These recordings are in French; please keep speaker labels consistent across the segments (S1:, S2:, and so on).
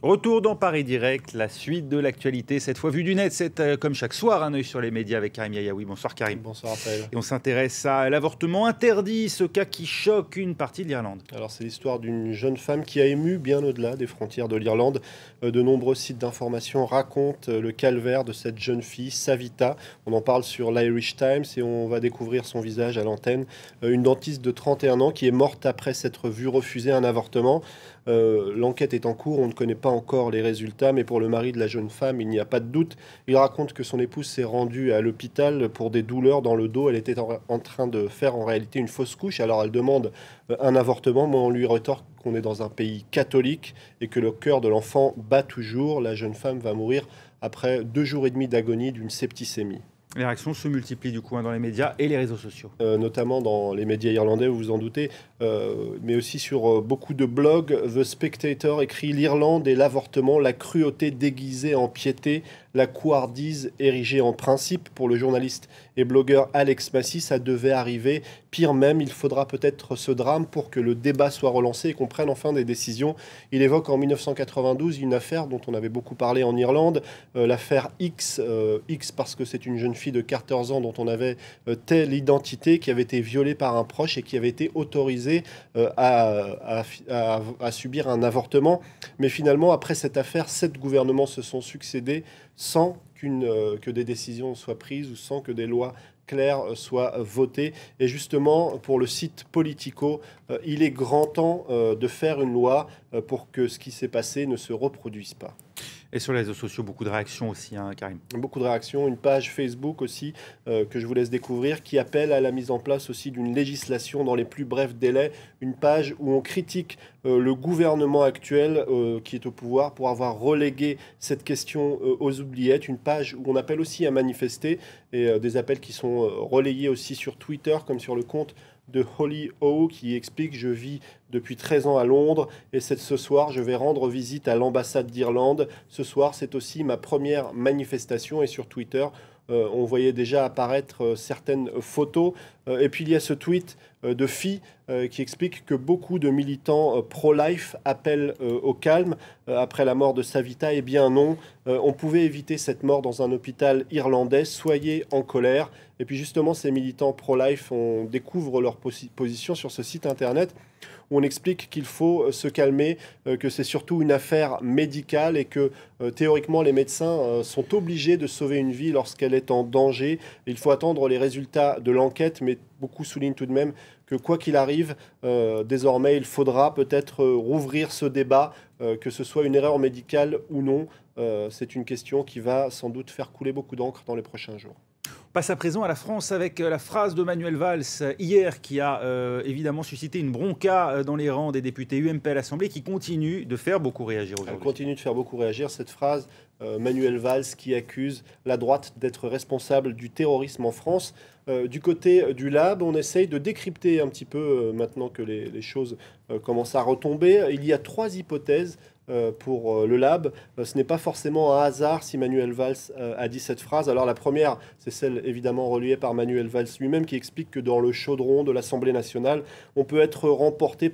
S1: Retour dans Paris Direct, la suite de l'actualité, cette fois vue du net. C'est comme chaque soir un œil sur les médias avec Karim Yayaoui. Bonsoir Karim.
S2: Bonsoir Raphaël.
S1: Et on s'intéresse à l'avortement interdit, ce cas qui choque une partie de l'Irlande.
S2: Alors c'est l'histoire d'une jeune femme qui a ému bien au-delà des frontières de l'Irlande. De nombreux sites d'information racontent le calvaire de cette jeune fille, Savita. On en parle sur l'Irish Times et on va découvrir son visage à l'antenne. Une dentiste de 31 ans qui est morte après s'être vue refuser un avortement. L'enquête est en cours, on ne connaît pas encore les résultats, mais pour le mari de la jeune femme, il n'y a pas de doute. Il raconte que son épouse s'est rendue à l'hôpital pour des douleurs dans le dos. Elle était en train de faire en réalité une fausse couche, alors elle demande un avortement, mais on lui rétorque qu'on est dans un pays catholique et que le cœur de l'enfant bat toujours. La jeune femme va mourir après 2 jours et demi d'agonie d'une septicémie.
S1: Les réactions se multiplient du coup dans les médias et les réseaux sociaux.
S2: Notamment dans les médias irlandais, vous vous en doutez, mais aussi sur beaucoup de blogs. The Spectator écrit « L'Irlande et l'avortement, la cruauté déguisée en piété, la couardise érigée en principe ». Pour le journaliste et blogueur Alex Massy, ça devait arriver. Pire même, il faudra peut-être ce drame pour que le débat soit relancé et qu'on prenne enfin des décisions. Il évoque en 1992 une affaire dont on avait beaucoup parlé en Irlande, l'affaire X. X parce que c'est une jeune fille de 14 ans dont on avait telle identité, qui avait été violée par un proche et qui avait été autorisée à subir un avortement. Mais finalement, après cette affaire, 7 gouvernements se sont succédés sans que des décisions soient prises ou sans que des lois claires soient votées. Et justement, pour le site Politico, il est grand temps de faire une loi pour que ce qui s'est passé ne se reproduise pas.
S1: Et sur les réseaux sociaux, beaucoup de réactions aussi, hein, Karim.
S2: Beaucoup de réactions, une page Facebook aussi que je vous laisse découvrir qui appelle à la mise en place aussi d'une législation dans les plus brefs délais. Une page où on critique le gouvernement actuel qui est au pouvoir pour avoir relégué cette question aux oubliettes. Une page où on appelle aussi à manifester et des appels qui sont relayés aussi sur Twitter comme sur le compte de Holly O qui explique « Je vis depuis 13 ans à Londres et ce soir, je vais rendre visite à l'ambassade d'Irlande. Ce soir, c'est aussi ma première manifestation. » Et sur Twitter, on voyait déjà apparaître certaines photos. Et puis, il y a ce tweet de Fi qui explique que beaucoup de militants pro-life appellent au calme après la mort de Savita. Eh bien non, on pouvait éviter cette mort dans un hôpital irlandais. Soyez en colère. Et puis justement, ces militants pro-life, on découvre leur position sur ce site internet où on explique qu'il faut se calmer, que c'est surtout une affaire médicale et que théoriquement les médecins sont obligés de sauver une vie lorsqu'elle est en danger. Il faut attendre les résultats de l'enquête, mais beaucoup soulignent tout de même que quoi qu'il arrive, désormais il faudra peut-être rouvrir ce débat, que ce soit une erreur médicale ou non. C'est une question qui va sans doute faire couler beaucoup d'encre dans les prochains jours.
S1: On passe à présent à la France avec la phrase de Manuel Valls hier qui a évidemment suscité une bronca dans les rangs des députés UMP à l'Assemblée qui continue de faire beaucoup réagir aujourd'hui.
S2: Elle continue de faire beaucoup réagir cette phrase. Manuel Valls qui accuse la droite d'être responsable du terrorisme en France. Du côté du Lab, on essaye de décrypter un petit peu maintenant que les choses commencent à retomber. Il y a 3 hypothèses pour le Lab. Ce n'est pas forcément un hasard si Manuel Valls a dit cette phrase. Alors la première, c'est celle évidemment relayée par Manuel Valls lui-même qui explique que dans le chaudron de l'Assemblée nationale, on peut être emporté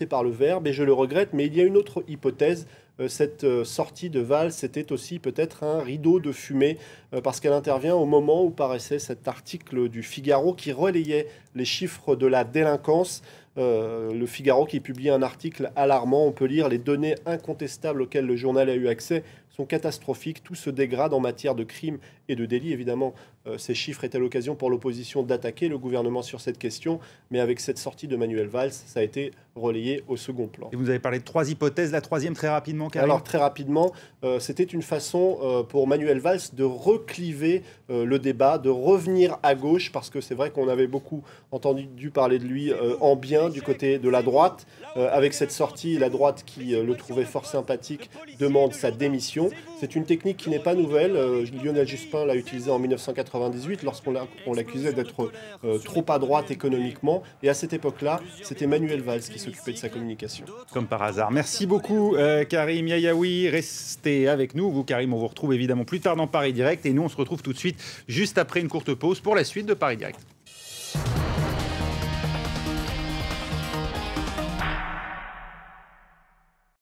S2: par le verbe et je le regrette. Mais il y a une autre hypothèse. Cette sortie de Valls, c'était aussi peut-être un rideau de fumée parce qu'elle intervient au moment où paraissait cet article du Figaro qui relayait les chiffres de la délinquance. Le Figaro qui publie un article alarmant, on peut lire « Les données incontestables auxquelles le journal a eu accès sont catastrophiques, tout se dégrade en matière de crimes et de délits ». Évidemment, ces chiffres étaient l'occasion pour l'opposition d'attaquer le gouvernement sur cette question, mais avec cette sortie de Manuel Valls, ça a été relayé au second plan.
S1: Et vous avez parlé de 3 hypothèses, la troisième très rapidement, Karim.
S2: Alors très rapidement, c'était une façon pour Manuel Valls de recliver le débat, de revenir à gauche, parce que c'est vrai qu'on avait beaucoup entendu parler de lui en bien du côté de la droite. Avec cette sortie, la droite qui le trouvait fort sympathique demande sa démission. C'est une technique qui n'est pas nouvelle. Lionel Jospin l'a utilisée en 1998 lorsqu'on l'accusait d'être trop à droite économiquement. Et à cette époque-là, c'était Manuel Valls qui s'occupait de sa communication.
S1: Comme par hasard. Merci beaucoup Karim Yayaoui. Restez avec nous. Vous Karim, on vous retrouve évidemment plus tard dans Paris Direct. Et nous, on se retrouve tout de suite juste après une courte pause pour la suite de Paris Direct.